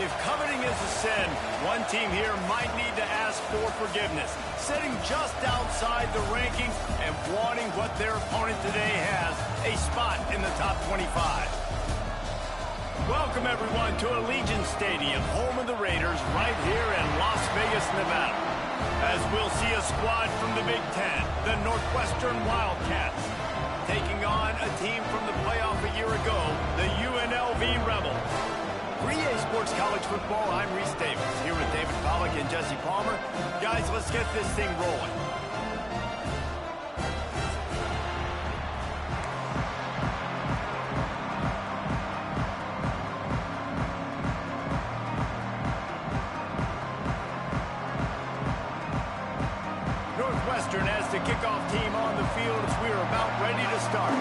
If coveting is a sin, one team here might need to ask for forgiveness, sitting just outside the rankings and wanting what their opponent today has, a spot in the top 25. Welcome, everyone, to Allegiant Stadium, home of the Raiders, right here in Las Vegas, Nevada. As we'll see a squad from the Big Ten, the Northwestern Wildcats, taking on a team from the playoff a year ago, the UNLV Rebels. For EA Sports College Football, I'm Reese Davis, here with David Pollack and Jesse Palmer. Guys, let's get this thing rolling. Northwestern has the kickoff team on the field as we are about ready to start.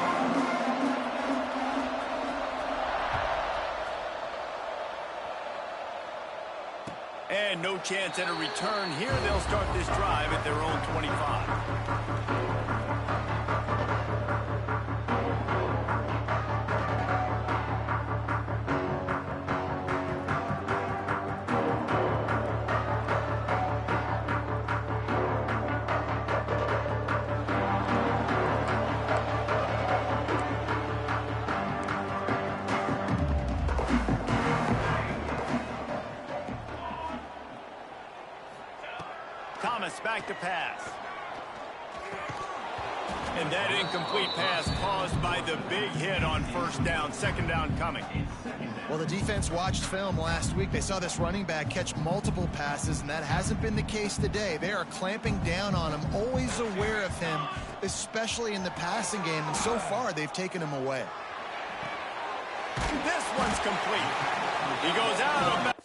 And no chance at a return here. They'll start this drive at their own 25. Back to pass. And that incomplete pass caused by the big hit on first down. Second down coming. Well, the defense watched film last week. They saw this running back catch multiple passes, and that hasn't been the case today. They are clamping down on him, always aware of him, especially in the passing game, and so far they've taken him away. This one's complete. He goes out of bounds.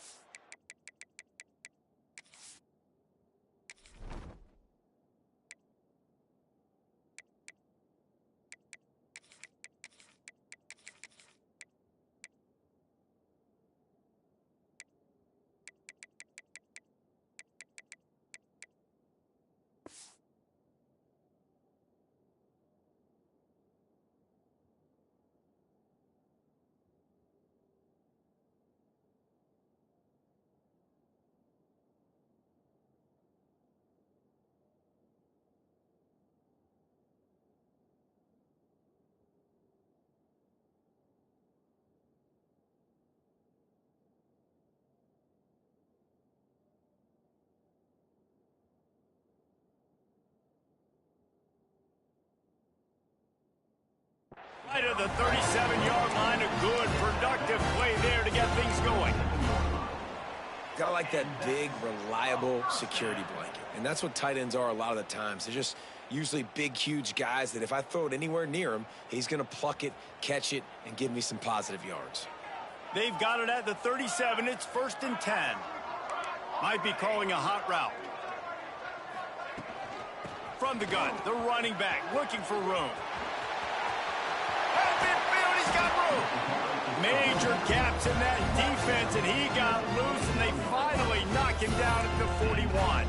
Right at the 37-yard line, a good, productive play there to get things going. Got like that big, reliable security blanket. And that's what tight ends are a lot of the times. They're just usually big, huge guys that if I throw it anywhere near him, he's going to pluck it, catch it, and give me some positive yards. They've got it at the 37. It's 1st and 10. Might be calling a hot route. From the gun, the running back looking for room. Midfield, he's got room. Major gaps in that defense, and he got loose, and they finally knock him down at the 41.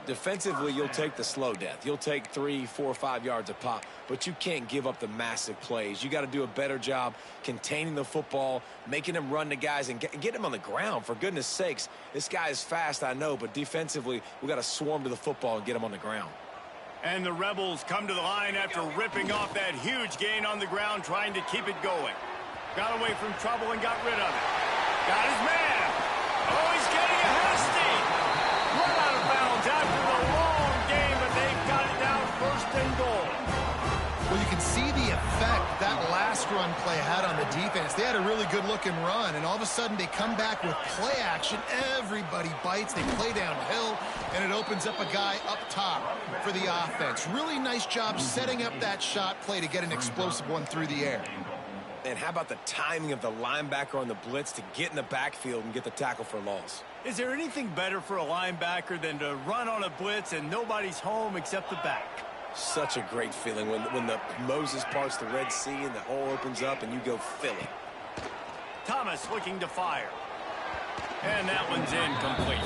Defensively, you'll take the slow death. You'll take 3, 4, 5 yards a pop, but you can't give up the massive plays. You got to do a better job containing the football, making him run to guys, and get him on the ground. For goodness sakes, this guy is fast, I know, but defensively, we got to swarm to the football and get him on the ground. And the Rebels come to the line after ripping off that huge gain on the ground, trying to keep it going. Got away from trouble and got rid of it. Got his man. Oh, he's getting ahead of steam. Run out of bounds after the long game, but they've got it down 1st and goal. Well, you can see the effect that last run play had on the defense. They had a really good-looking run, and all of a sudden they come back with play action. Everybody bites. They play downhill, and it opens up a guy up top for the offense. Really nice job setting up that shot play to get an explosive one through the air. And how about the timing of the linebacker on the blitz to get in the backfield and get the tackle for loss? Is there anything better for a linebacker than to run on a blitz and nobody's home except the back? Such a great feeling when the Moses parts the Red Sea and the hole opens up and you go fill it. Thomas looking to fire. And that one's incomplete.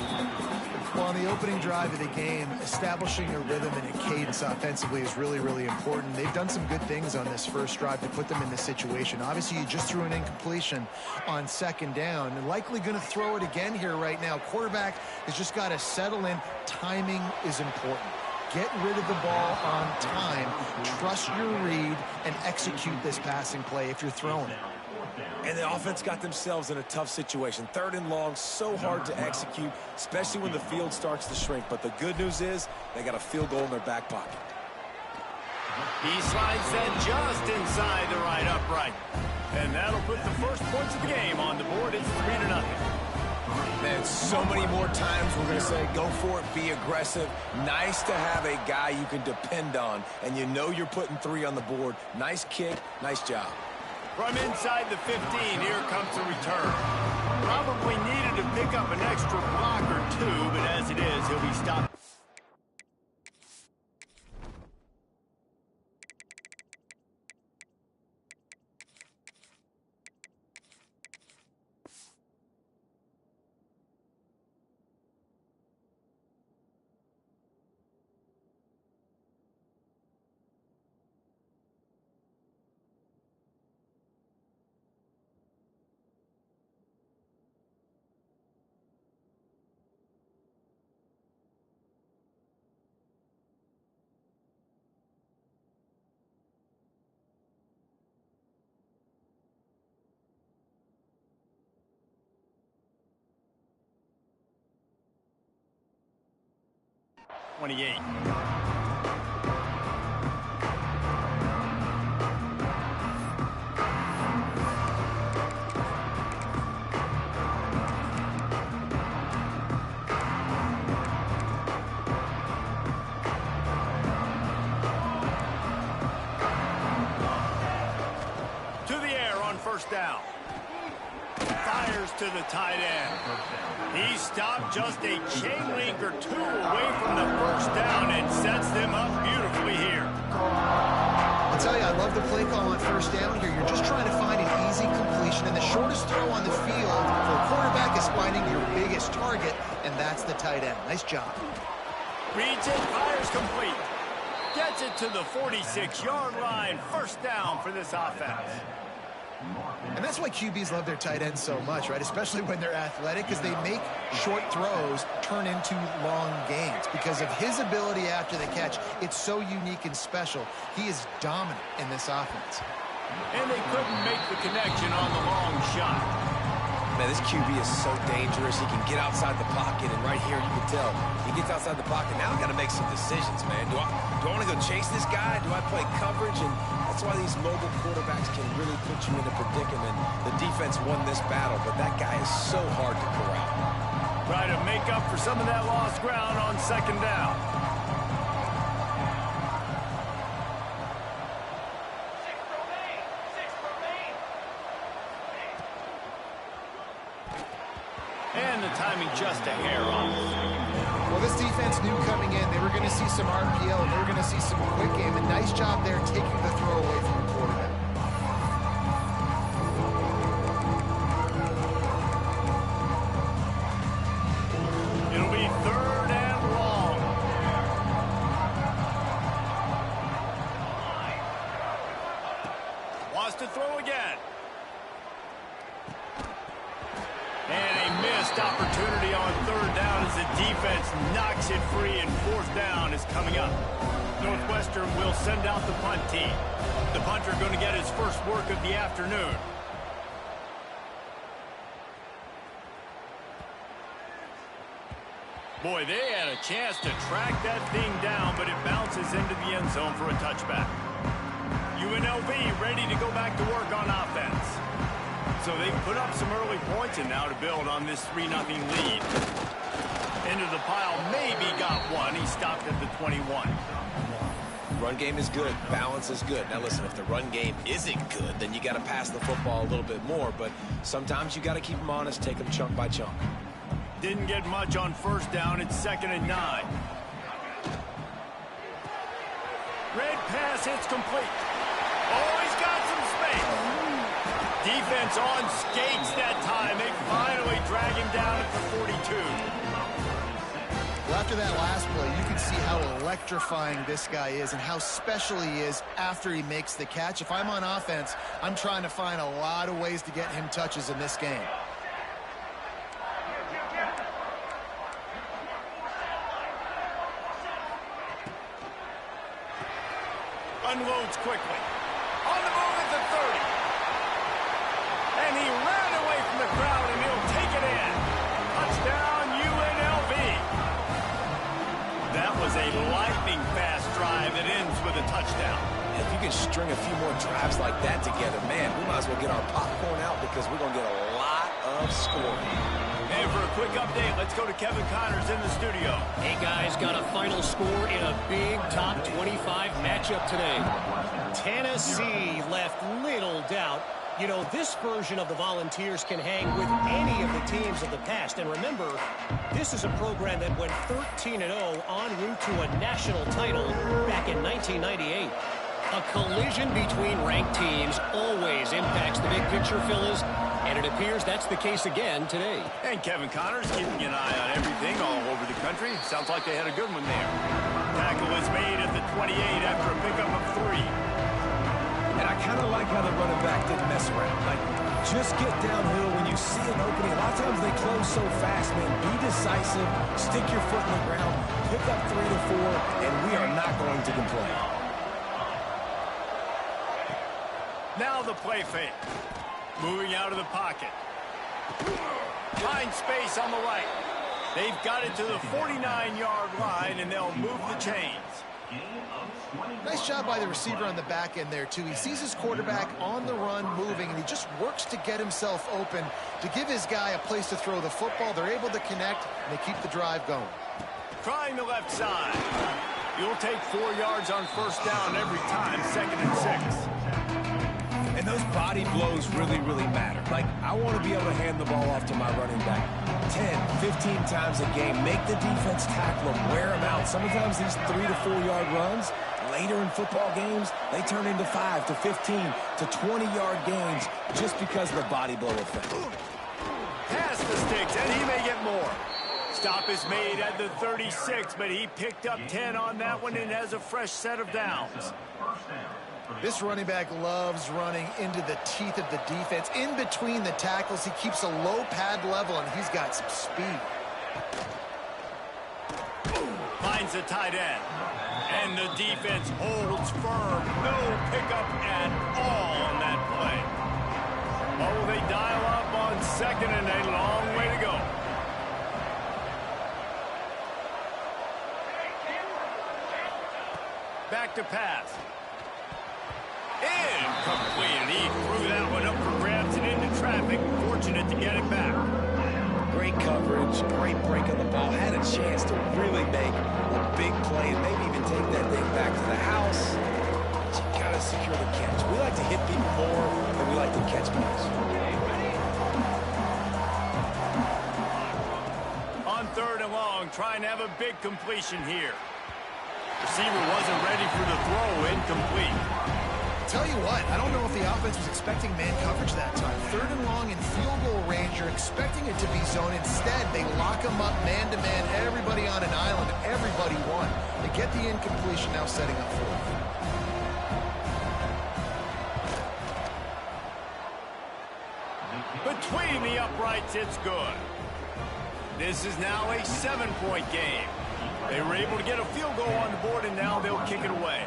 Well, on the opening drive of the game, establishing a rhythm and a cadence offensively is really, really important. They've done some good things on this first drive to put them in this situation. Obviously, you just threw an incompletion on second down, and likely going to throw it again here right now. Quarterback has just got to settle in. Timing is important. Get rid of the ball on time, trust your read, and execute this passing play if you're throwing it. And the offense got themselves in a tough situation. 3rd and long, so hard to execute, especially when the field starts to shrink. But the good news is they got a field goal in their back pocket. He slides that just inside the right upright. And that'll put the first points of the game on the board. It's 3-0. Man, so many more times we're going to say, go for it, be aggressive. Nice to have a guy you can depend on, and you know you're putting 3 on the board. Nice kick, nice job. From inside the 15, here comes the return. Probably needed to pick up an extra block or 2, but as it is, he'll be stopped. '28. To the air on first down. Fires to the tight end. He stopped just a chain link or 2 away from the first down and sets them up beautifully here. I'll tell you, I love the play call on first down here. You're just trying to find an easy completion, and the shortest throw on the field for a quarterback is finding your biggest target, and that's the tight end. Nice job. Reads it, fires complete. Gets it to the 46-yard line. First down for this offense. And that's why QBs love their tight ends so much, right? Especially when they're athletic, because they make short throws turn into long gains. Because of his ability after the catch, it's so unique and special. He is dominant in this offense. And they couldn't make the connection on the long shot. Man, this QB is so dangerous. He can get outside the pocket, and right here you can tell he gets outside the pocket. Now I got to make some decisions, man. Do I want to go chase this guy? Do I play coverage? And that's why these mobile quarterbacks can really put you in a predicament. The defense won this battle, but that guy is so hard to corral. Try to make up for some of that lost ground on second down. And the timing just a hair off. Well, this defense knew coming in they were going to see some RPO, and they were going to see some quick game. And nice job there taking the throw away from the quarterback. It'll be 3rd and long. Wants to throw again. And a missed opportunity on 3rd down as the defense knocks it free, and 4th down is coming up. Northwestern will send out the punt team. The punter going to get his first work of the afternoon. Boy, they had a chance to track that thing down, but it bounces into the end zone for a touchback. UNLV ready to go back to work on offense. So they put up some early points, and now to build on this 3-0 lead. Into the pile, maybe got one. He stopped at the 21. Run game is good. Balance is good. Now listen, if the run game isn't good, then you got to pass the football a little bit more. But sometimes you got to keep them honest, take them chunk by chunk. Didn't get much on first down. It's 2nd and 9. Red pass hits complete. Oh, he's got some space. Defense on skates that time. They finally drag him down at the 42. Well, after that last play, you can see how electrifying this guy is and how special he is after he makes the catch. If I'm on offense, I'm trying to find a lot of ways to get him touches in this game. Unloads quickly. On the move at the 30. And he ran away from the crowd, and he'll take it in. Touchdown, UNLV. That was a lightning-fast drive that ends with a touchdown. If you can string a few more drives like that together, man, we might as well get our popcorn out because we're going to get a lot of scoring. And for a quick update, let's go to Kevin Connors in the studio. Hey, guys, got a final score in a big top 25 matchup today. Tennessee left little doubt. You know, this version of the Volunteers can hang with any of the teams of the past. And remember, this is a program that went 13-0 en route to a national title back in 1998. A collision between ranked teams always impacts the big picture, fellas, and it appears that's the case again today. And Kevin Connors keeping an eye on everything all over the country. Sounds like they had a good one there. Tackle was made at the 28 after a pickup of 3. And I kind of like how the running back didn't mess around. Like, just get downhill when you see an opening. A lot of times they close so fast, man. Be decisive, stick your foot in the ground, pick up 3 to 4, and we are not going to complain. Now the play fake. Moving out of the pocket. Find space on the right. They've got it to the 49-yard line, and they'll move the chains. Nice job by the receiver on the back end there, too. He sees his quarterback on the run moving, and he just works to get himself open to give his guy a place to throw the football. They're able to connect, and they keep the drive going. Trying the left side. You'll take 4 yards on first down every time, 2nd and 6. And those body blows really, really matter. Like, I want to be able to hand the ball off to my running back 10, 15 times a game. Make the defense tackle them, wear them out. Sometimes these 3 to 4 yard runs, later in football games, they turn into 5 to 15 to 20 yard gains just because of the body blow effect. Pass the sticks, and he may get more. Stop is made at the 36, but he picked up 10 on that one and has a fresh set of downs. This running back loves running into the teeth of the defense. In between the tackles, he keeps a low pad level, and he's got some speed. Finds the tight end. And the defense holds firm. No pickup at all on that play. Oh, they dial up on 2nd and a long way to go. Back to pass. Incomplete. He threw that one up for grabs and into traffic. Fortunate to get it back. Great coverage, great break on the ball. Had a chance to really make a big play and maybe even take that thing back to the house. But you got to secure the catch. We like to hit people more than we like to catch balls. On 3rd and long, trying to have a big completion here. Receiver wasn't ready for the throw. Incomplete. Tell you what, I don't know if the offense was expecting man coverage that time. 3rd and long in field goal range, you're expecting it to be zone. Instead, they lock them up man-to-man, everybody on an island, and everybody won. They get the incompletion, now setting up 4th. Between the uprights, it's good. This is now a 7-point game. They were able to get a field goal on the board, and now they'll kick it away.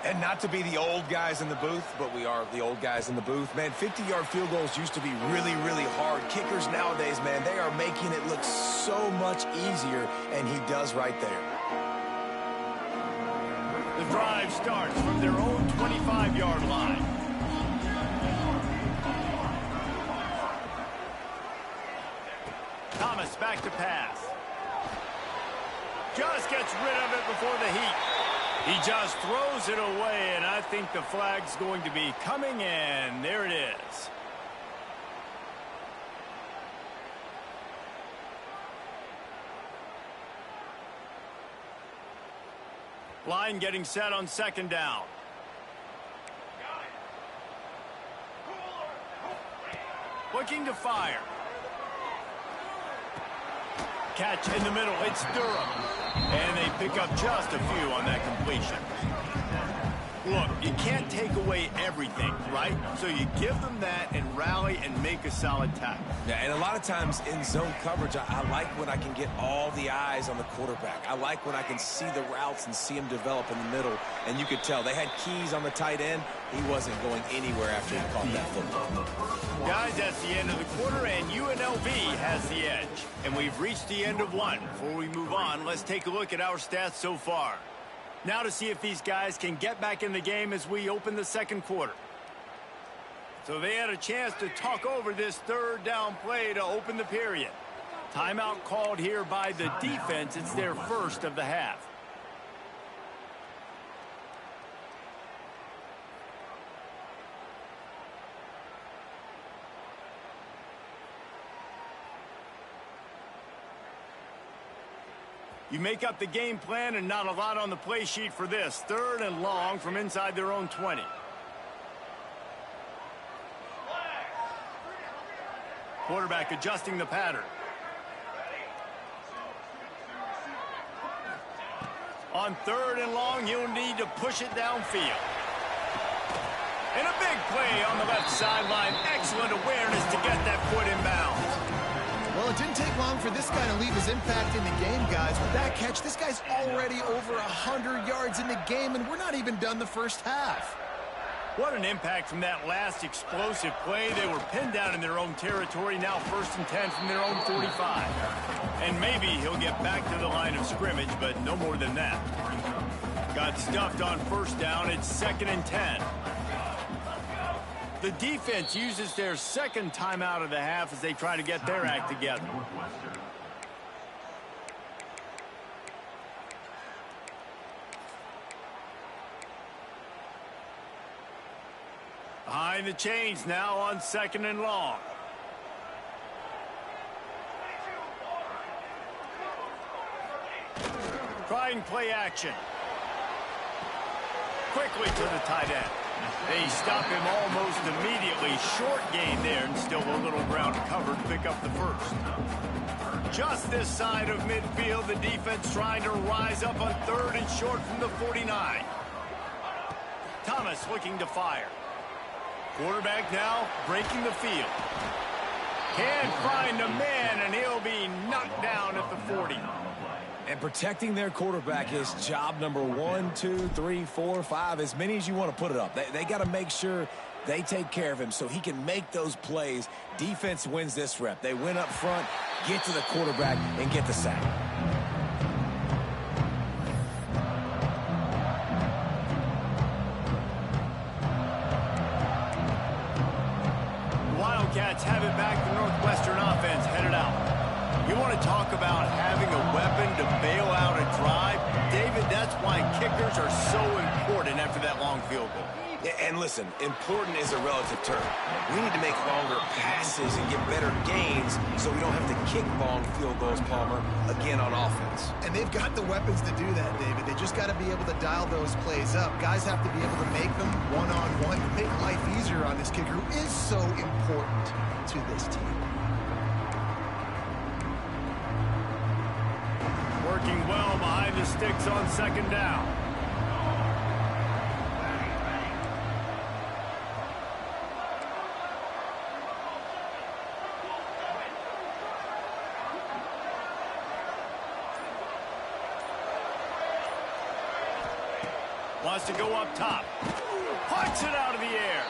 And not to be the old guys in the booth, but we are the old guys in the booth. Man, 50-yard field goals used to be really, really hard. Kickers nowadays, man, they are making it look so much easier, and he does right there. The drive starts from their own 25-yard line. Thomas back to pass. Just gets rid of it before the heat. He just throws it away, and I think the flag's going to be coming in. There it is. Line getting set on 2nd down. Looking to fire. Catch in the middle. It's Durham. And they pick up just a few on that completion. Look, you can't take away everything, right? So you give them that and rally and make a solid tackle. Yeah, and a lot of times in zone coverage, I like when I can get all the eyes on the quarterback. I like when I can see the routes and see him develop in the middle. And you could tell they had keys on the tight end. He wasn't going anywhere after he caught that football. Guys, that's the end of the quarter, and UNLV has the edge. And we've reached the end of one. Before we move on, let's take a look at our stats so far. Now to see if these guys can get back in the game as we open the second quarter. So they had a chance to talk over this third down play to open the period. Timeout called here by the defense. It's their first of the half. You make up the game plan and not a lot on the play sheet for this. Third and long from inside their own 20. Quarterback adjusting the pattern. On third and long, you'll need to push it downfield. And a big play on the left sideline. Excellent awareness to get that foot in bounds. Well, it didn't take long for this guy to leave his impact in the game, guys. With that catch, this guy's already over 100 yards in the game, and we're not even done the first half. What an impact from that last explosive play. They were pinned down in their own territory, now 1st and 10 from their own 45. And maybe he'll get back to the line of scrimmage, but no more than that. Got stuffed on first down. It's 2nd and 10. The defense uses their second timeout of the half as they try to get their act together. Behind the chains now on 2nd and long. Trying play action. Quickly to the tight end. They stop him almost immediately. Short gain there, and still a little ground covered to pick up the first. Just this side of midfield, the defense trying to rise up on 3rd and short from the 49. Thomas looking to fire. Quarterback now breaking the field. Can't find a man, and he'll be knocked down at the 40. And protecting their quarterback is job number 1, 2, 3, 4, 5, as many as you want to put it up. They got to make sure they take care of him so he can make those plays. Defense wins this rep. They win up front, get to the quarterback, and get the sack. Wildcats have it back. The Northwestern offense headed out. You want to talk about having a weapon to bail out a drive? David, that's why kickers are so important after that long field goal. Yeah, and listen, important is a relative term. We need to make longer passes and get better gains so we don't have to kick long field goals, Palmer, again on offense. And they've got the weapons to do that, David. They just got to be able to dial those plays up. Guys have to be able to make them one-on-one to make life easier on this kicker, who is so important to this team. Working well behind the sticks on 2nd down. Wants to go up top. Punts it out of the air.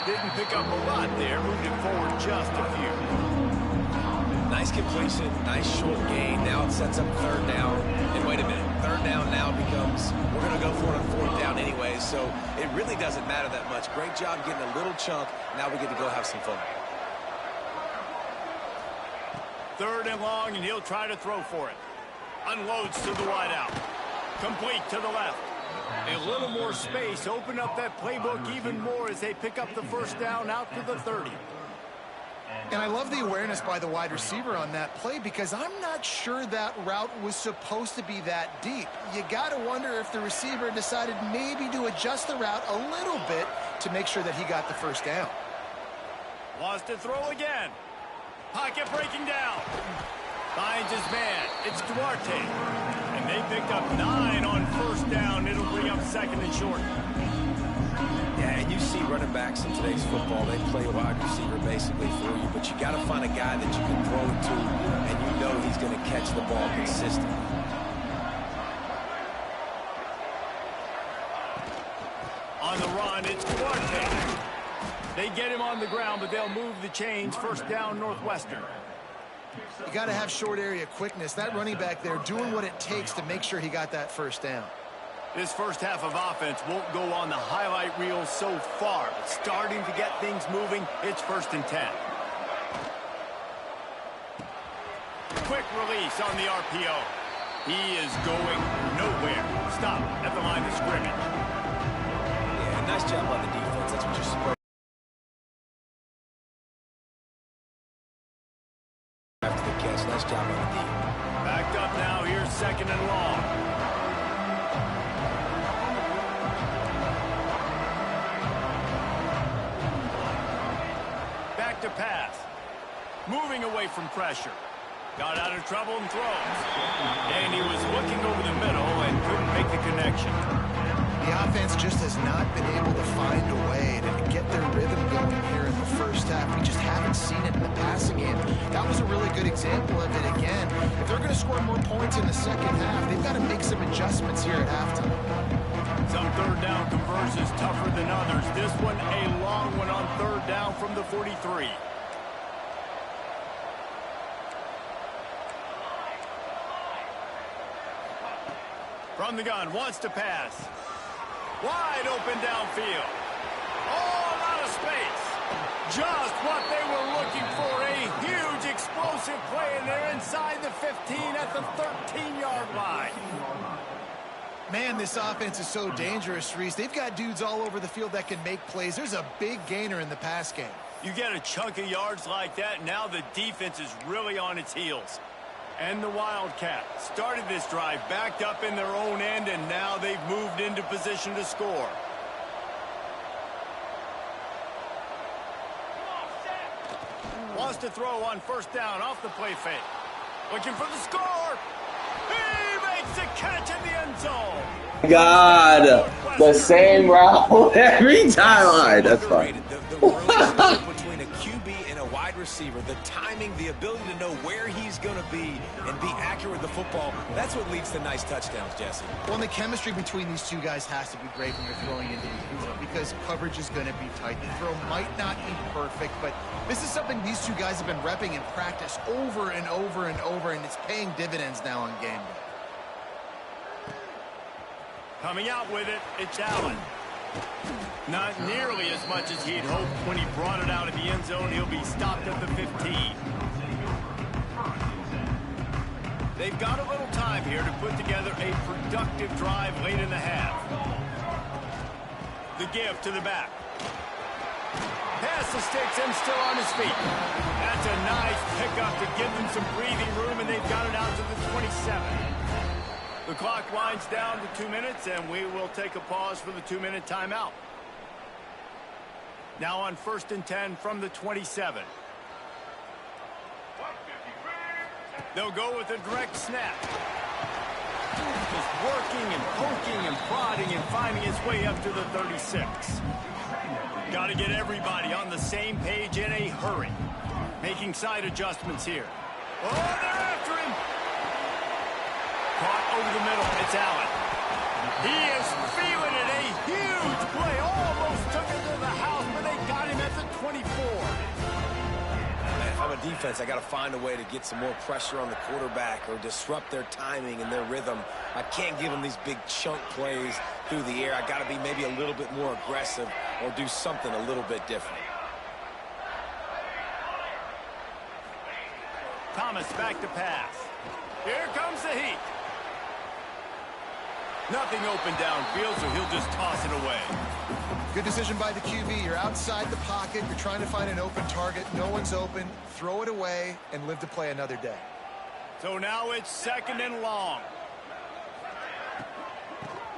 Didn't pick up a lot there. Moved it forward just a few. Nice completion, nice short gain. Now it sets up 3rd down. And wait a minute, 3rd down now becomes, we're going to go for it on 4th down anyway, so it really doesn't matter that much. Great job getting a little chunk. Now we get to go have some fun. 3rd and long, and he'll try to throw for it. Unloads to the wide out. Complete to the left. A little more space. Open up that playbook even more as they pick up the 1st down out to the 30. And I love the awareness by the wide receiver on that play, because I'm not sure that route was supposed to be that deep. You got to wonder if the receiver decided maybe to adjust the route a little bit to make sure that he got the 1st down. Wants to throw again. Pocket breaking down. Finds his man. It's Duarte. And they picked up 9 on first down. It'll bring up second and short. Yeah, and you see running backs in today's football, they play wide receiver basically for you, but you got to find a guy that you can throw it to, and you know he's going to catch the ball consistently. On the run, it's Duarte. They get him on the ground, but they'll move the chains. First down, Northwestern. You got to have short area quickness. That running back there doing what it takes to make sure he got that first down. This first half of offense won't go on the highlight reel so far, but starting to get things moving. It's 1st and 10. Quick release on the RPO. He is going nowhere. Stop at the line of scrimmage. Yeah, nice job on the defense. That's what you're supposed to do. After the catch, nice job on the D. Backed up now. Here's 2nd and long. Back to pass. Moving away from pressure. Got out of trouble and throws. And he was looking over the middle and couldn't make the connection. The offense just has not been able to find a way to get their rhythm going here in the first half. We just haven't seen it in the passing game. That was a really good example of it again. If they're going to score more points in the second half, they've got to make some adjustments here at halftime. Some third down conversions tougher than others. This one a long one on 3rd down from the 43. From the gun, wants to pass. Wide open downfield. Oh, a lot of space. Just what they were looking for. A huge explosive play, and they're inside the 15 at the 13-yard line. Man, this offense is so dangerous, Reese. They've got dudes all over the field that can make plays. There's a big gainer in the pass game. You get a chunk of yards like that, now the defense is really on its heels. And the Wildcats started this drive backed up in their own end, and now they've moved into position to score. Wants to throw on 1st down off the play fake. Looking for the score. He makes a catch in the end zone. God, the same route every time. All right, that's fine. The relationship between a QB and a wide receiver, the timing, the ability to know where he's going to be and be accurate with the football, that's what leads to nice touchdowns, Jesse. Well, and the chemistry between these two guys has to be great when you're throwing into the end zone because coverage is going to be tight. The throw might not be perfect, but this is something these two guys have been repping in practice over and over and over, and it's paying dividends now on game day. Coming out with it, it's Allen. Not nearly as much as he'd hoped when he brought it out of the end zone. He'll be stopped at the 15. They've got a little time here to put together a productive drive late in the half. The give to the back. Pass the sticks and still on his feet. That's a nice pickup to give them some breathing room, and they've got it out to the 27. The clock winds down to 2 minutes, and we will take a pause for the 2-minute timeout. Now on 1st and 10 from the 27. They'll go with a direct snap. Just working and poking and prodding and finding his way up to the 36. Got to get everybody on the same page in a hurry. Making side adjustments here. Oh, they're after him. Caught over the middle. It's Allen. He is feeling it. A huge play. Almost took it to the house, but they got him at the 24. Man, if I'm a defense, I got to find a way to get some more pressure on the quarterback or disrupt their timing and their rhythm. I can't give them these big chunk plays through the air. I got to be maybe a little bit more aggressive or do something a little bit different. Thomas back to pass. Here comes the heat. Nothing open downfield, so he'll just toss it away. Good decision by the QB. You're outside the pocket. You're trying to find an open target. No one's open. Throw it away and live to play another day. So now it's 2nd and long.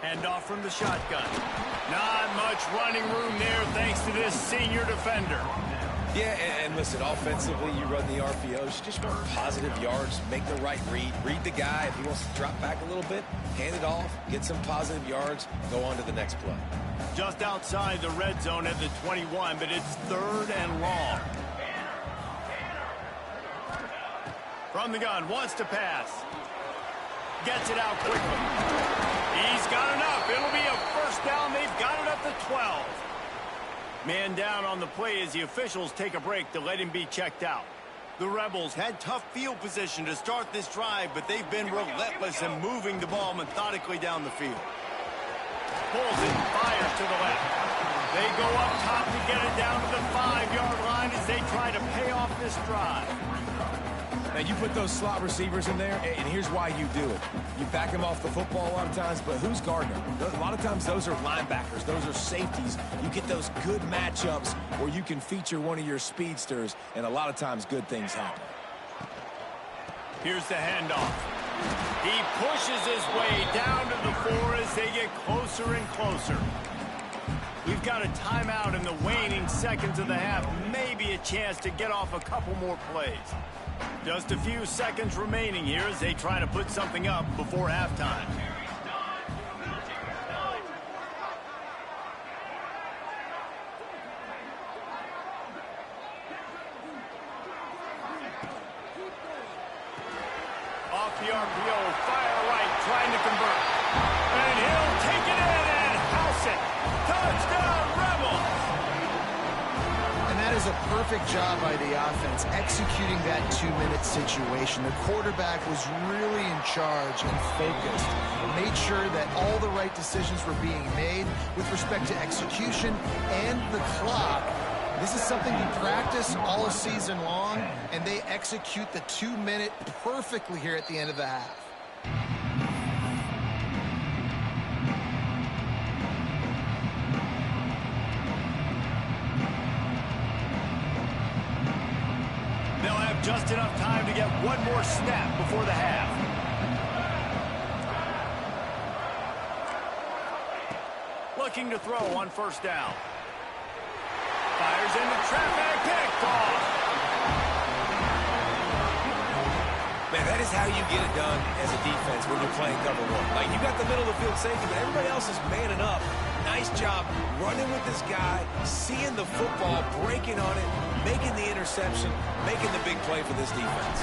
Hand off from the shotgun. Not much running room there thanks to this senior defender. Yeah, and listen, offensively, you run the RPOs. You just want positive yards, make the right read the guy. If he wants to drop back a little bit, hand it off, get some positive yards, go on to the next play. Just outside the red zone at the 21, but it's 3rd and long. From the gun, wants to pass. Gets it out quickly. He's got enough. It'll be a first down. They've got it up to 12. Man down on the play as the officials take a break to let him be checked out. The Rebels had tough field position to start this drive, but they've been relentless in moving the ball methodically down the field. Pulls it, fires to the left. They go up top to get it down to the 5-yard line as they try to pay off this drive. Now, you put those slot receivers in there, and here's why you do it. You back them off the football a lot of times, but who's guarding them? A lot of times those are linebackers. Those are safeties. You get those good matchups where you can feature one of your speedsters, and a lot of times good things happen. Here's the handoff. He pushes his way down to the 4 as they get closer and closer. We've got a timeout in the waning seconds of the half. Maybe a chance to get off a couple more plays. Just a few seconds remaining here as they try to put something up before halftime. Off the RPO, fire right, trying to convert. And he'll take it in and house it. Touchdown, Rebels! And that is a perfect job by the offense, executing that 2-minute situation. The quarterback was really in charge and focused. Made sure that all the right decisions were being made with respect to execution and the clock. This is something you practice all season long, and they execute the 2-minute perfectly here at the end of the half. They'll have just enough time to get one more snap before the half. Looking to throw on first down. Fires into traffic, picked off. Man, that is how you get it done as a defense when you're playing cover 1. Like, you got the middle of the field safety, but everybody else is manning up. Nice job running with this guy, seeing the football, breaking on it, making the interception, making the big play for this defense.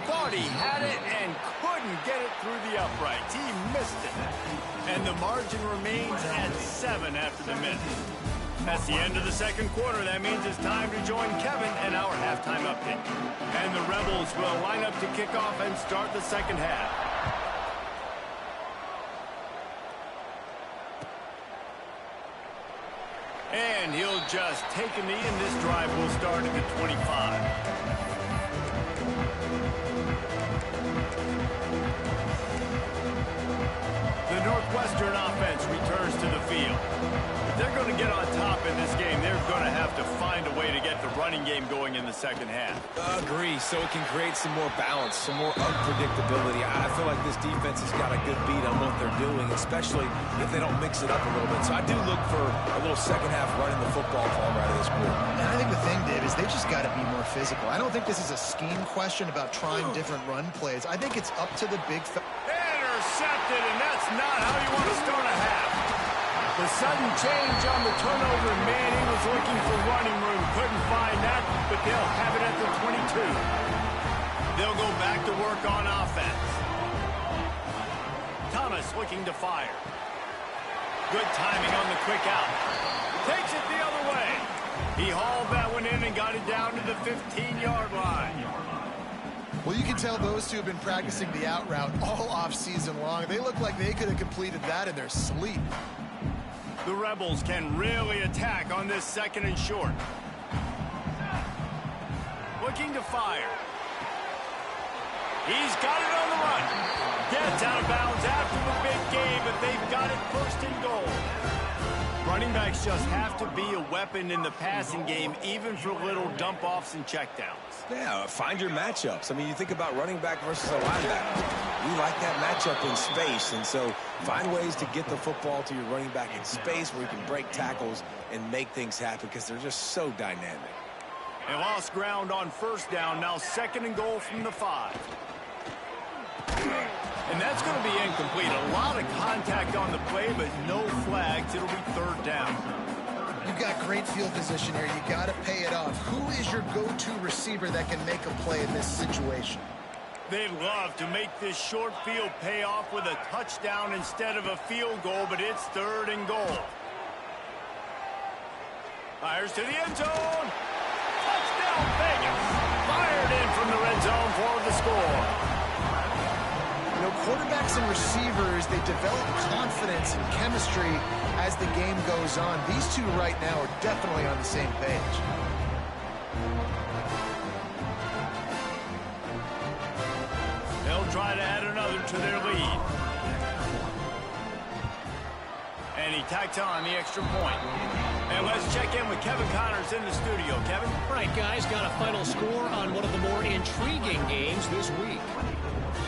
Thought he had it and couldn't get it through the uprights. He missed it. And the margin remains at 7 after the miss. That's the end of the second quarter. That means it's time to join Kevin and our halftime update. And the Rebels will line up to kick off and start the second half. And he'll just take a knee, and this drive will start at the 25. The Northwestern offense returns to the field. If they're going to get on top in this game, they're going to have to find a way to get the running game going in the second half. Agree, so it can create some more balance, some more unpredictability. I feel like this defense has got a good beat on what they're doing, especially if they don't mix it up a little bit. So I do look for a little second half running the football from right of this group. And I think the thing, Dave, is they just got to be more physical. I don't think this is a scheme question about trying different run plays. I think it's up to the big... Intercepted, and that's not how you want to start a half. The sudden change on the turnover, man, he was looking for running room. Couldn't find that, but they'll have it at the 22. They'll go back to work on offense. Thomas looking to fire. Good timing on the quick out. Takes it the other way. He hauled that one in and got it down to the 15-yard line. Well, you can tell those two have been practicing the out route all off-season long. They look like they could have completed that in their sleep. The Rebels can really attack on this second and short. Looking to fire. He's got it on the run. Gets out of bounds after the big game, but they've got it first and goal. Running backs just have to be a weapon in the passing game, even for little dump-offs and checkdowns. Yeah, find your matchups. I mean, you think about running back versus a linebacker. We like that matchup in space, and so find ways to get the football to your running back in space where you can break tackles and make things happen because they're just so dynamic. They lost ground on first down. Now 2nd and goal from the 5. And that's going to be incomplete. A lot of contact on the play, but no flags. It'll be 3rd down. You've got great field position here. You got to pay it off. Who is your go-to receiver that can make a play in this situation? They'd love to make this short field pay off with a touchdown instead of a field goal, but it's 3rd and goal. Fires to the end zone. Touchdown, Vegas. Fired in from the red zone for the score. You know, quarterbacks and receivers, they develop confidence and chemistry as the game goes on. These two right now are definitely on the same page. They'll try to add another to their lead. And he tacks on the extra point. And let's check in with Kevin Connors in the studio. Kevin? All right, guys, got a final score on one of the more intriguing games this week.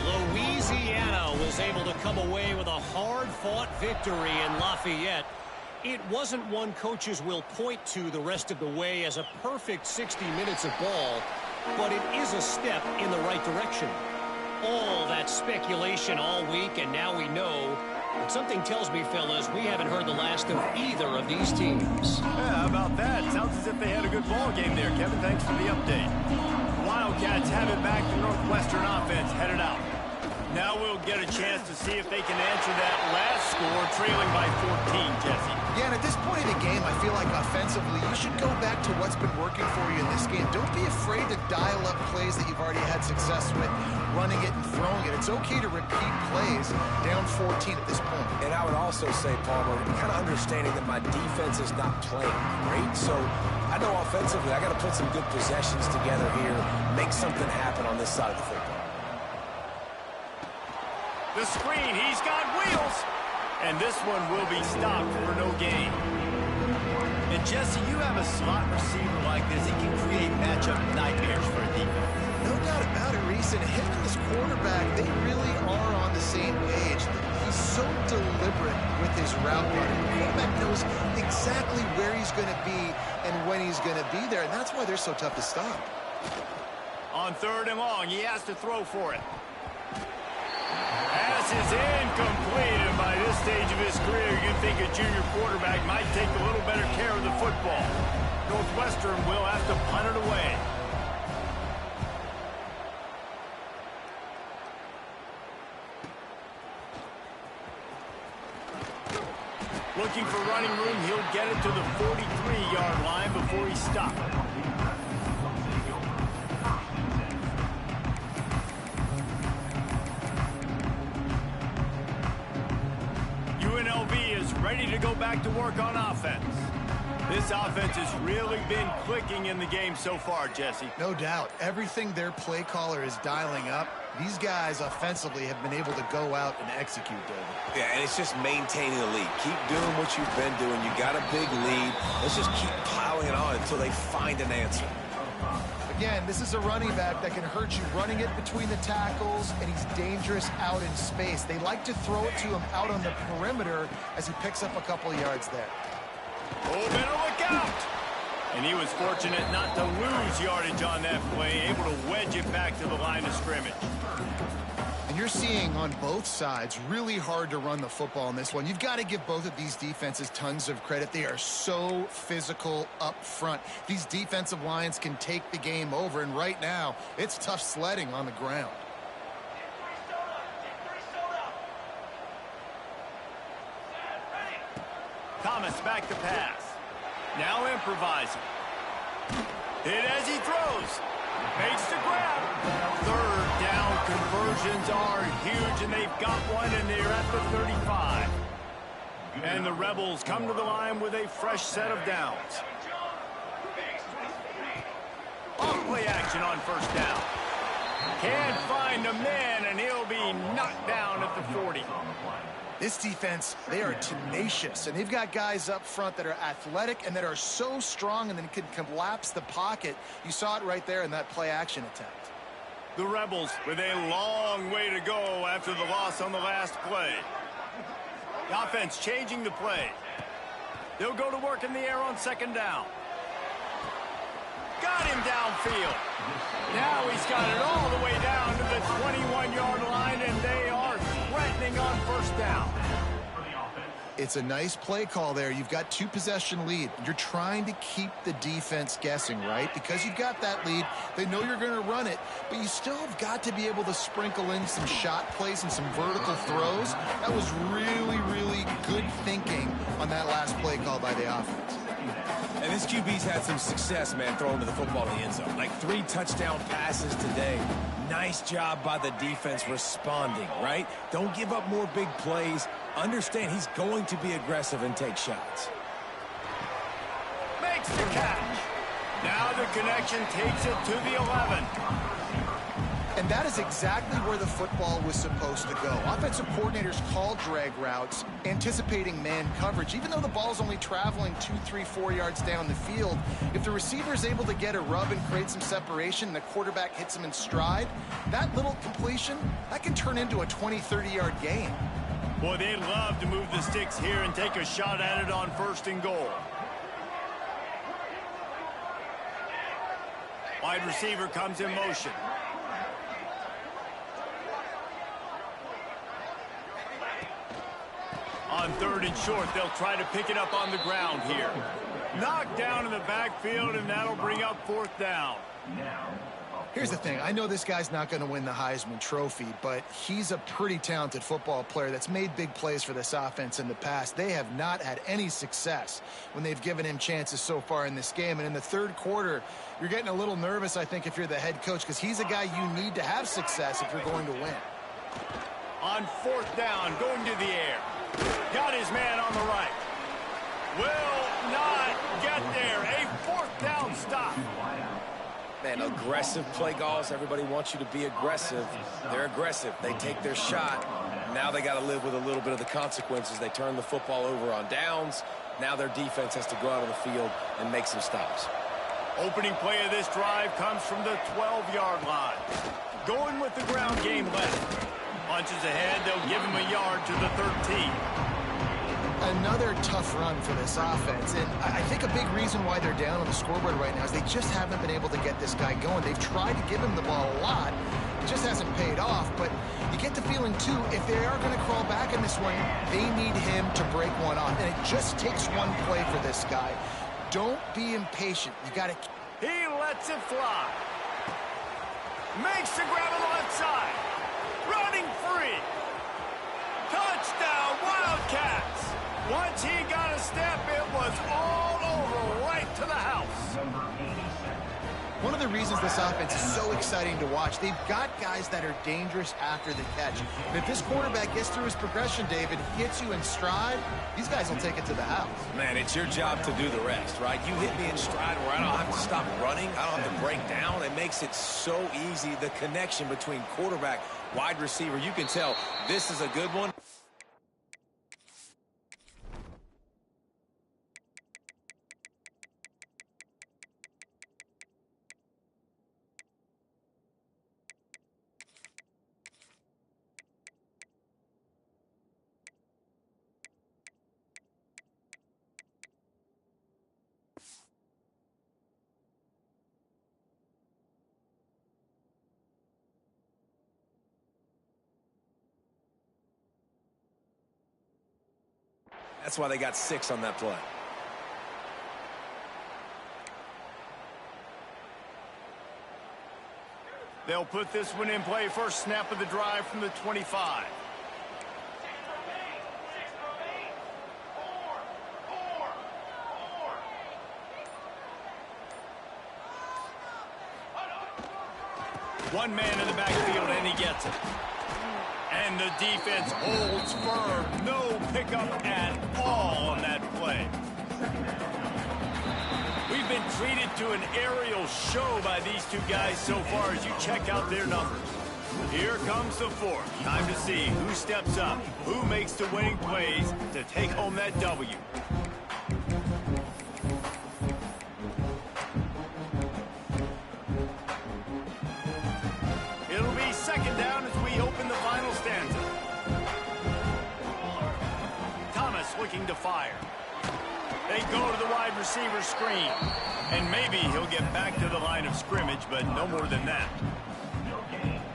Louisiana was able to come away with a hard-fought victory in Lafayette. It wasn't one coaches will point to the rest of the way as a perfect 60 minutes of ball, but it is a step in the right direction. All that speculation all week, and now we know. But something tells me, fellas, we haven't heard the last of either of these teams. Yeah, how about that? Sounds as if they had a good ball game there, Kevin. Thanks for the update. Wildcats have it back to Northwestern offense headed out. Now we'll get a chance to see if they can answer that last score, trailing by 14, Jesse. Yeah, and at this point in the game, I feel like offensively, you should go back to what's been working for you in this game. Don't be afraid to dial up plays that you've already had success with, running it and throwing it. It's okay to repeat plays down 14 at this point. And I would also say, Palmer, kind of understanding that my defense is not playing great, so I know offensively I got to put some good possessions together here, make something happen on this side of the football. The screen, he's got wheels. And this one will be stopped for no gain. And Jesse, you have a slot receiver like this, he can create matchup nightmares for a defense. No doubt about it, Reese. And him and this quarterback, they really are on the same page. He's so deliberate with his route running. The quarterback knows exactly where he's going to be and when he's going to be there. And that's why they're so tough to stop. On 3rd and long, he has to throw for it. Pass is incomplete, and by this stage of his career, you'd think a junior quarterback might take a little better care of the football. Northwestern will have to punt it away. Looking for running room, he'll get it to the 43-yard line before he stops. UNLV is ready to go back to work on offense. This offense has really been clicking in the game so far, Jesse. No doubt. Everything their play caller is dialing up, these guys offensively have been able to go out and execute, David. Yeah, and it's just maintaining the lead. Keep doing what you've been doing. You got a big lead. Let's just keep piling it on until they find an answer. Again, this is a running back that can hurt you running it between the tackles, and he's dangerous out in space. They like to throw it to him out on the perimeter as he picks up a couple of yards there. Oh, better look out! And he was fortunate not to lose yardage on that play, able to wedge it back to the line of scrimmage. And you're seeing on both sides really hard to run the football in this one. You've got to give both of these defenses tons of credit. They are so physical up front. These defensive lines can take the game over, and right now it's tough sledding on the ground. Thomas back to pass. Now improvising. Hit as he throws. Makes the grab. 3rd down conversions are huge, and they've got one, and they're at the 35. And the Rebels come to the line with a fresh set of downs. Off play action on 1st down. Can't find a man, and he'll be knocked down at the 40. This defense, they are tenacious, and they've got guys up front that are athletic and that are so strong and then can collapse the pocket. You saw it right there in that play-action attempt. The Rebels with a long way to go after the loss on the last play. The offense changing the play. They'll go to work in the air on second down. Got him downfield. Now he's got it all the way down to the 21-yard line, and they are threatening on first down. It's a nice play call there. You've got 2-possession lead. You're trying to keep the defense guessing, right? Because you've got that lead, they know you're going to run it, but you still have got to be able to sprinkle in some shot plays and some vertical throws. That was really, really good thinking on that last play call by the offense. And this QB's had some success, man, throwing to the football in the end zone. Like 3 touchdown passes today. Nice job by the defense responding, right? Don't give up more big plays. Understand he's going to be aggressive and take shots. Makes the catch. Now the connection takes it to the 11. And that is exactly where the football was supposed to go. Offensive coordinators call drag routes, anticipating man coverage. Even though the ball's only traveling 2, 3, 4 yards down the field, if the receiver is able to get a rub and create some separation and the quarterback hits him in stride, that little completion, that can turn into a 20, 30-yard gain. Boy, they'd love to move the sticks here and take a shot at it on first and goal. Wide receiver comes in motion. On third and short, they'll try to pick it up on the ground here. Knocked down in the backfield, and that'll bring up fourth down. Here's the thing. I know this guy's not going to win the Heisman Trophy, but he's a pretty talented football player that's made big plays for this offense in the past. They have not had any success when they've given him chances so far in this game. And in the third quarter, you're getting a little nervous, I think, if you're the head coach, because he's a guy you need to have success if you're going to win. On fourth down, going to the air. Got his man on the right. Will not get there. A fourth down stop. Man, aggressive play calls. Everybody wants you to be aggressive. They're aggressive. They take their shot. Now they got to live with a little bit of the consequences. They turn the football over on downs. Now their defense has to go out on the field and make some stops. Opening play of this drive comes from the 12-yard line. Going with the ground game left. Punches ahead, they'll give him a yard to the 13. Another tough run for this offense, and I think a big reason why they're down on the scoreboard right now is they just haven't been able to get this guy going. They've tried to give him the ball a lot. It just hasn't paid off, but you get the feeling, too, if they are going to crawl back in this one, they need him to break one off, and it just takes one play for this guy. Don't be impatient. You got to... He lets it fly. Makes the grab on the left side. Running free. Touchdown, Wildcats. Once he got a step, it was all over right to the house. One of the reasons this offense is so exciting to watch, they've got guys that are dangerous after the catch. And if this quarterback gets through his progression, David, gets you in stride, these guys will take it to the house. Man, it's your job to do the rest, right? You hit me in stride where I don't have to stop running. I don't have to break down. It makes it so easy. The connection between quarterback, wide receiver, you can tell this is a good one. That's why they got 6 on that play. They'll put this one in play. First snap of the drive from the 25. One man in the backfield, and he gets it. And the defense holds firm. No pickup at all on that play. We've been Treated to an aerial show by these two guys so far as you check out their numbers. Here comes the fourth. Time to see who steps up, who makes the winning plays to take home that W. It'll be second down as we open the final stanza. Thomas looking to fire. They go to the wide receiver screen. And maybe he'll get back to the line of scrimmage, but no more than that.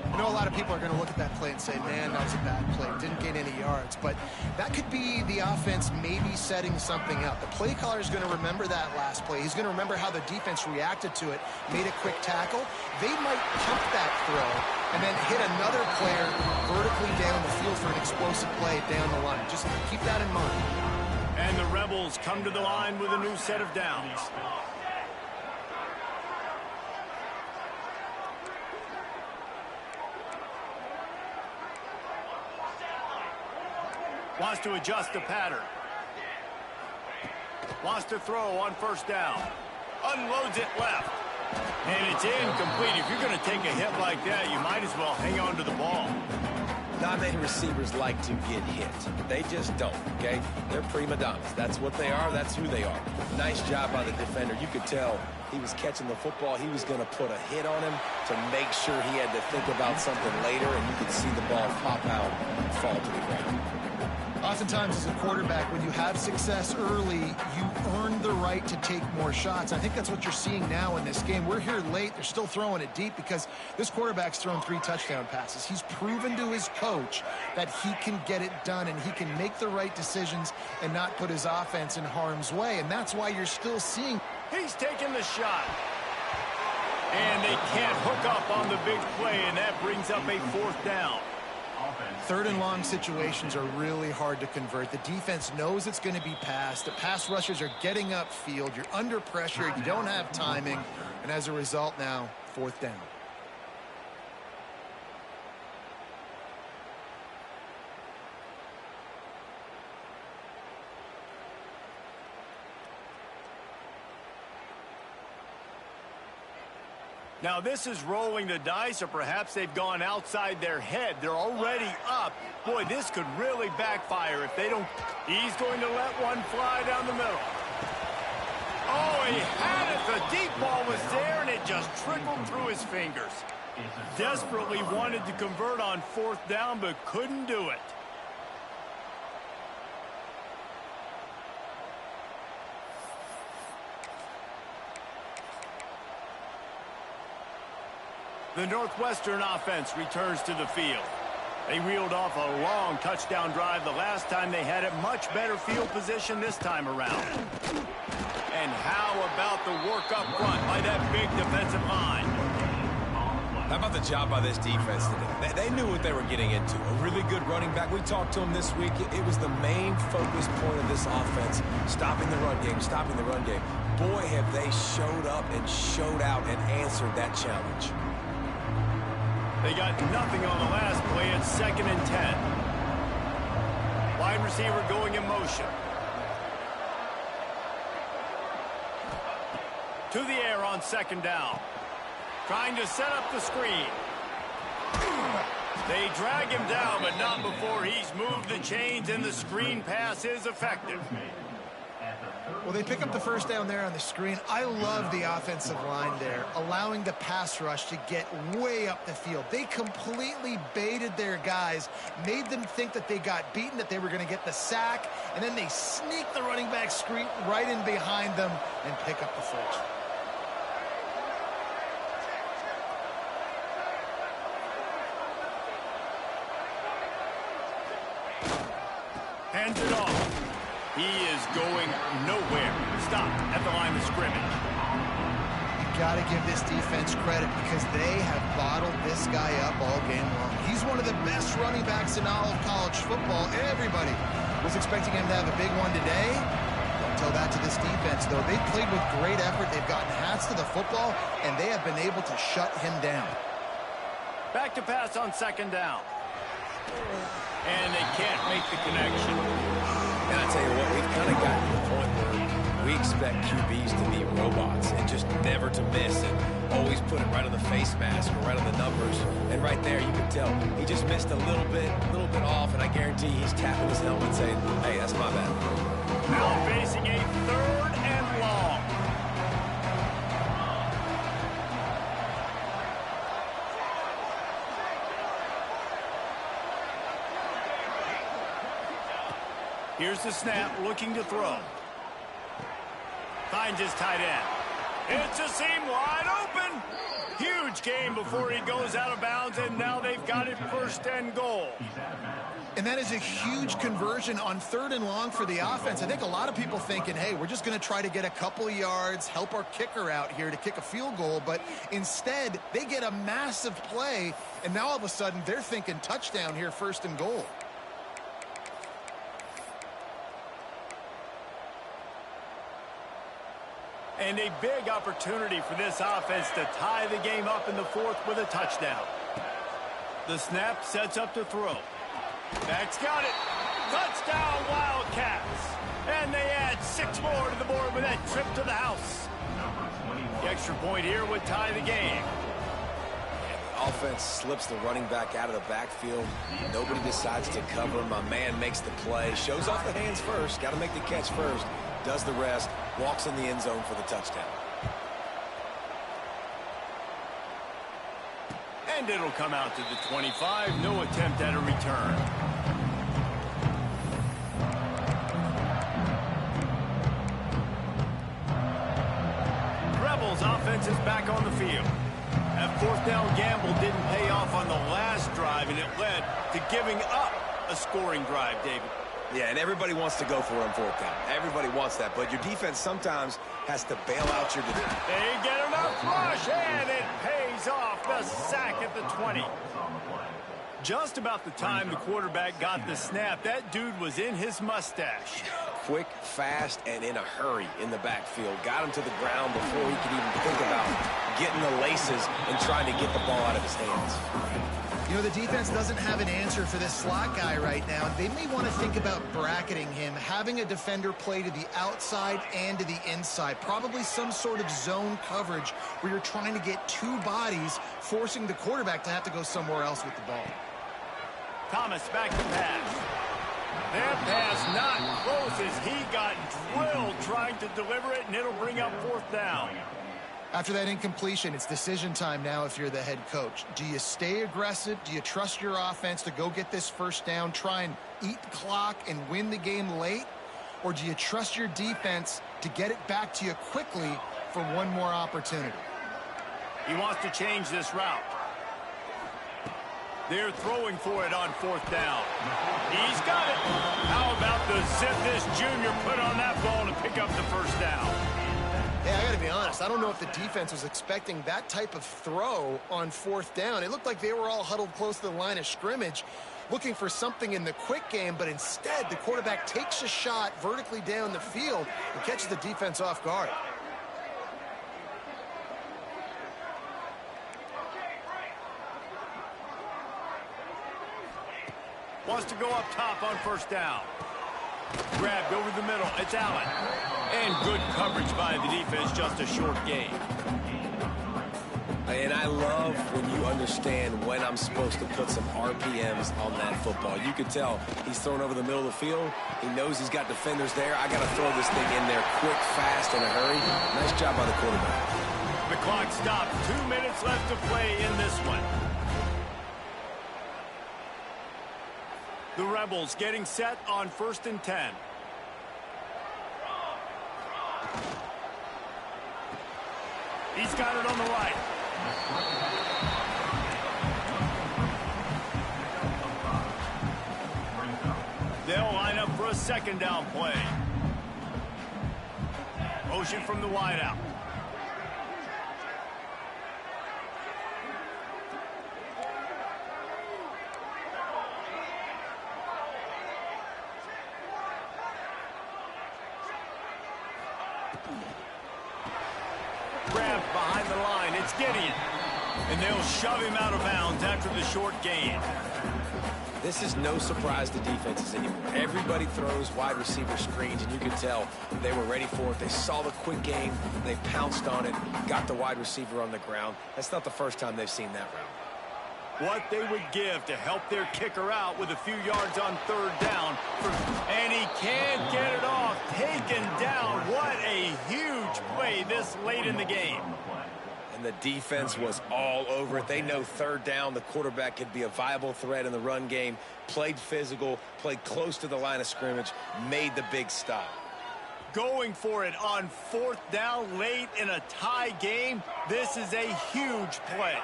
I know a lot of people are going to look at that play and say, man, that was a bad play. Didn't gain any yards. But that could be the offense maybe setting something up. The play caller is going to remember that last play. He's going to remember how the defense reacted to it, made a quick tackle. They might pump that throw and then hit another player vertically down the field for an explosive play down the line. Just keep that in mind. And the Rebels come to the line with a new set of downs. Wants to adjust the pattern. Wants to throw on first down. Unloads it left. And it's incomplete. If you're going to take a hit like that, you might as well hang on to the ball. Not many receivers like to get hit. They just don't, okay? They're prima donnas. That's what they are. That's who they are. Nice job by the defender. You could tell he was catching the football. He was going to put a hit on him to make sure he had to think about something later, and you could see the ball pop out and fall to the ground. Oftentimes, as a quarterback, when you have success early, you earn the right to take more shots. I think that's what you're seeing now in this game. We're here late. They're still throwing it deep because this quarterback's thrown 3 touchdown passes. He's proven to his coach that he can get it done and he can make the right decisions and not put his offense in harm's way. And that's why you're still seeing. He's taking the shot. And they can't hook up on the big play, and that brings up a fourth down. Third and long situations are really hard to convert. The defense knows it's going to be passed. The pass rushers are getting upfield. You're under pressure. You don't have timing. And as a result now, fourth down. Now this is rolling the dice, or perhaps they've gone outside their head. They're already up. Boy, this could really backfire if they don't. He's going to let one fly down the middle. Oh, he had it. The deep ball was there, and it just trickled through his fingers. Desperately wanted to convert on fourth down, but couldn't do it. The Northwestern offense returns to the field. They reeled off a long touchdown drive the last time. They had a much better field position this time around. And how about the work up front by that big defensive line? How about the job by this defense today? They knew what they were getting into. A really good running back. We talked to him this week. It was the main focus point of this offense. Stopping the run game, stopping the run game. Boy, have they showed up and showed out and answered that challenge. They got nothing on the last play. It's 2nd and 10. Wide receiver going in motion. To the air on 2nd down. Trying to set up the screen. They drag him down, but not before he's moved the chains, and the screen pass is effective. Well, they pick up the first down there on the screen. I love the offensive line there, allowing the pass rush to get way up the field. They completely baited their guys, made them think that they got beaten, that they were going to get the sack, and then they sneak the running back screen right in behind them and pick up the first. Hands it off. He is going nowhere. Stop at the line of scrimmage. You got to give this defense credit because they have bottled this guy up all game long. He's one of the best running backs in all of college football. Everybody was expecting him to have a big one today. Don't tell that to this defense, though. They've played with great effort. They've gotten hats to the football, and they have been able to shut him down. Back to pass on 2nd down. And they can't make the connection. And I tell you what, we've kind of gotten to the point where We expect QBs to be robots and just never to miss and always put it right on the face mask or right on the numbers. And right there, you can tell he just missed a little bit off, and I guarantee he's tapping his helmet saying, hey, that's my bad. Now facing a 3rd and long. Here's the snap, looking to throw. Finds his tight end. It's a seam wide open. Huge game before he goes out of bounds, and now they've got it 1st and goal. And that is a huge conversion on 3rd and long for the offense. I think a lot of people thinking, hey, we're just going to try to get a couple of yards, help our kicker out here to kick a field goal. But instead, they get a massive play, and now all of a sudden they're thinking touchdown here, 1st and goal. And a big opportunity for this offense to tie the game up in the 4th with a touchdown. The snap sets up to throw. Back's got it. Touchdown, Wildcats. And they add 6 more to the board with that trip to the house. The extra point here would tie the game. The offense slips the running back out of the backfield. Nobody decides to cover. My man makes the play. Shows off the hands first. Got to make the catch first. Does the rest. Walks in the end zone for the touchdown. And it'll come out to the 25. No attempt at a return. Rebels offense is back on the field. That 4th down gamble didn't pay off on the last drive, and it led to giving up a scoring drive, David. Yeah, and everybody wants to go for it on 4th down. Everybody wants that, but your defense sometimes has to bail out your defense. They get enough rush, and it pays off. The sack at the 20. Just about the time the quarterback got the snap, that dude was in his mustache. Quick, fast, and in a hurry in the backfield. Got him to the ground before he could even think about getting the laces and trying to get the ball out of his hands. You know, the defense doesn't have an answer for this slot guy right now. They may want to think about bracketing him, having a defender play to the outside and to the inside. Probably some sort of zone coverage where you're trying to get 2 bodies, forcing the quarterback to have to go somewhere else with the ball. Thomas back to pass. That pass not close as he got drilled trying to deliver it, and it'll bring up 4th down. After that incompletion, it's decision time now if you're the head coach. Do you stay aggressive? Do you trust your offense to go get this 1st down, try and eat the clock and win the game late? Or do you trust your defense to get it back to you quickly for one more opportunity? He wants to change this route. They're throwing for it on 4th down. He's got it. How about the zip this junior put on that ball to pick up the 1st down? Hey, I got to be honest. I don't know if the defense was expecting that type of throw on 4th down. It looked like they were all huddled close to the line of scrimmage, looking for something in the quick game, but instead the quarterback takes a shot vertically down the field and catches the defense off guard. Wants to go up top on 1st down. Grabbed over the middle. It's Allen. And good coverage by the defense, just a short game. And I love when you understand when I'm supposed to put some RPMs on that football. You can tell he's thrown over the middle of the field. He knows he's got defenders there. I got to throw this thing in there quick, fast, in a hurry. Nice job by the quarterback. The clock stopped. 2 minutes left to play in this one. The Rebels getting set on 1st and 10. He's got it on the right. They'll line up for a 2nd down play. Motion from the wideout. Grabbed behind the line. It's Gideon. And they'll shove him out of bounds after the short gain. This is no surprise to defenses anymore. Everybody throws wide receiver screens, and you can tell they were ready for it. They saw the quick game. They pounced on it, got the wide receiver on the ground. That's not the first time they've seen that route. What they would give to help their kicker out with a few yards on third down. And he can't get it off. Taken down. What a huge play this late in the game. And the defense was all over it. They know third down, the quarterback could be a viable threat in the run game. Played physical, played close to the line of scrimmage, made the big stop. Going for it on fourth down late in a tie game. This is a huge play.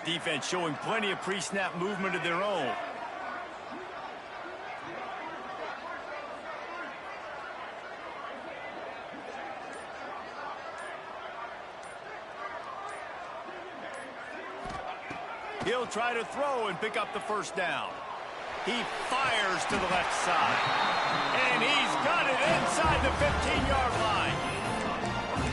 Defense showing plenty of pre-snap movement of their own. He'll try to throw and pick up the first down. He fires to the left side. And he's got it inside the 15-yard line.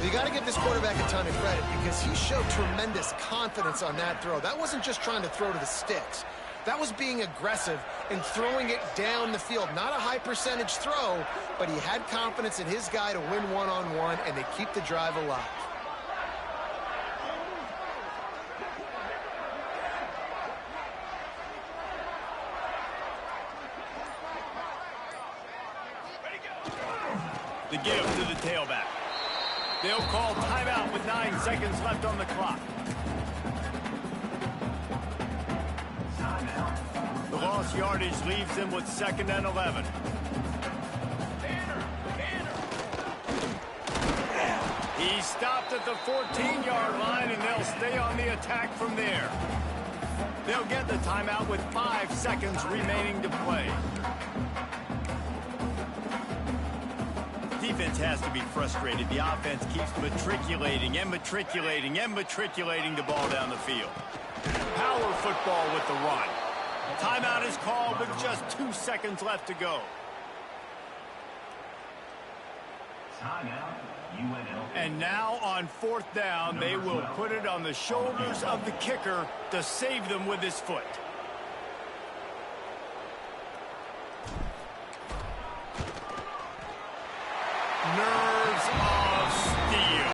You got to give this quarterback a ton of credit because he showed tremendous confidence on that throw. That wasn't just trying to throw to the sticks. That was being aggressive and throwing it down the field. Not a high percentage throw, but he had confidence in his guy to win one-on-one, and they keep the drive alive. The give to the tailback. They'll call timeout with 9 seconds left on the clock. The lost yardage leaves them with 2nd and 11. He's stopped at the 14-yard line, and they'll stay on the attack from there. They'll get the timeout with 5 seconds remaining to play. Defense has to be frustrated. The offense keeps matriculating and matriculating and matriculating the ball down the field. Power football with the run. Timeout is called with just 2 seconds left to go. And now on 4th down, they will put it on the shoulders of the kicker to save them with his foot. Nerves of steel.